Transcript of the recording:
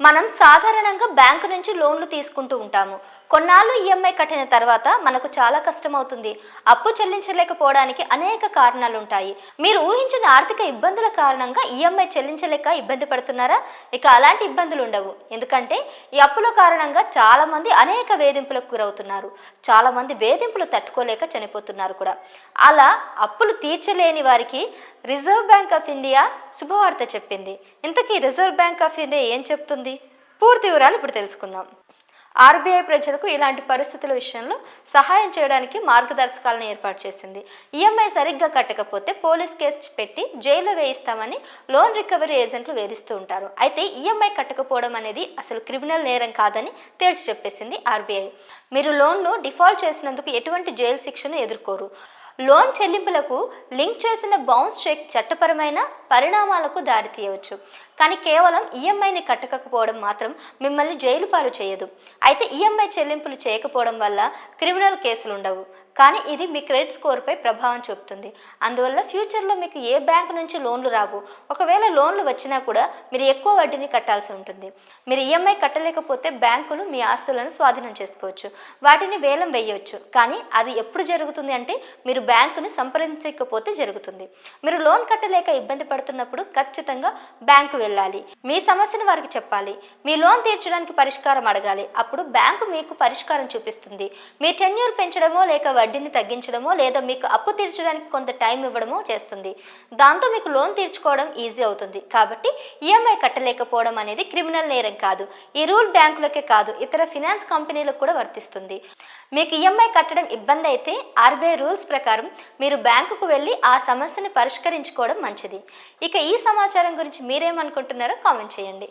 మనం సాధారణంగా బ్యాంకు నుంచి లోన్లు తీసుకుంటూ ఉంటాము. కొన్నాళ్ళు ఈఎంఐ కట్టిన తర్వాత మనకు చాలా కష్టమవుతుంది. అప్పు చెల్లించలేకపోవడానికి అనేక కారణాలు ఉంటాయి. మీరు ఊహించిన ఆర్థిక ఇబ్బందుల కారణంగా ఈఎంఐ చెల్లించలేక ఇబ్బంది పడుతున్నారా? ఇక అలాంటి ఇబ్బందులు ఉండవు. ఎందుకంటే ఈ అప్పుల కారణంగా చాలా మంది అనేక వేధింపులకు గురవుతున్నారు. చాలా మంది వేధింపులు తట్టుకోలేక చనిపోతున్నారు కూడా. అలా అప్పులు తీర్చలేని వారికి రిజర్వ్ బ్యాంక్ ఆఫ్ ఇండియా శుభవార్త చెప్పింది. ఇంతకీ రిజర్వ్ బ్యాంక్ ఆఫ్ ఇండియా ఏం చెప్తుంది? పూర్తి వివరాలు ఇప్పుడు తెలుసుకుందాం. ఆర్బీఐ ప్రజలకు ఇలాంటి పరిస్థితుల విషయంలో సహాయం చేయడానికి మార్గదర్శకాలను ఏర్పాటు చేసింది. ఈఎంఐ సరిగ్గా కట్టకపోతే పోలీస్ కేసు పెట్టి జైల్లో వేయిస్తామని లోన్ రికవరీ ఏజెంట్లు వేధిస్తూ ఉంటారు. అయితే ఈఎంఐ కట్టకపోవడం అనేది అసలు క్రిమినల్ నేరం కాదని తేల్చి చెప్పేసింది ఆర్బీఐ. మీరు లోన్ను డిఫాల్ట్ చేసినందుకు ఎటువంటి జైలు శిక్షను ఎదుర్కోరు. లోన్ చెల్లింపులకు లింక్ చేసిన బౌన్స్ చెక్ చట్టపరమైన పరిణామాలకు దారితీయవచ్చు. కానీ కేవలం ఈఎంఐని కట్టకపోవడం మాత్రం మిమ్మల్ని జైలు పాలు చేయదు. అయితే ఈఎంఐ చెల్లింపులు చేయకపోవడం వల్ల క్రిమినల్ కేసులు ఉండవు, కానీ ఇది మీ క్రెడిట్ స్కోర్పై ప్రభావం చూపుతుంది. అందువల్ల ఫ్యూచర్లో మీకు ఏ బ్యాంకు నుంచి లోన్లు రావు. ఒకవేళ లోన్లు వచ్చినా కూడా మీరు ఎక్కువ వడ్డీని కట్టాల్సి ఉంటుంది. మీరు ఈఎంఐ కట్టలేకపోతే బ్యాంకులు మీ ఆస్తులను స్వాధీనం చేసుకోవచ్చు, వాటిని వేలం వేయవచ్చు. కానీ అది ఎప్పుడు జరుగుతుంది అంటే మీరు బ్యాంకుని సంప్రదించకపోతే జరుగుతుంది. మీరు లోన్ కట్టలేక ఇబ్బంది పడుతున్నప్పుడు ఖచ్చితంగా బ్యాంకు వెళ్ళాలి. మీ సమస్యను వారికి చెప్పాలి. మీ లోన్ తీర్చడానికి పరిష్కారం అడగాలి. అప్పుడు బ్యాంకు మీకు పరిష్కారం చూపిస్తుంది. మీ టెన్యూర్ పెంచడమో లేక వడ్డీని తగ్గించడమో లేదా మీకు అప్పు తీర్చడానికి కొంత టైం ఇవ్వడమో చేస్తుంది. దాంతో మీకు లోన్ తీర్చుకోవడం ఈజీ అవుతుంది. కాబట్టి ఈఎంఐ కట్టలేకపోవడం అనేది క్రిమినల్ నేరం కాదు. ఈ రూల్ బ్యాంకులకే కాదు, ఇతర ఫినాన్స్ కంపెనీలకు కూడా వర్తిస్తుంది. మీకు ఈఎంఐ కట్టడం ఇబ్బంది అయితే ఆర్బీఐ రూల్స్ ప్రకారం మీరు బ్యాంకుకు వెళ్ళి ఆ సమస్యను పరిష్కరించుకోవడం మంచిది. ఇక ఈ సమాచారం గురించి మీరేమనుకుంటున్నారో కామెంట్ చేయండి.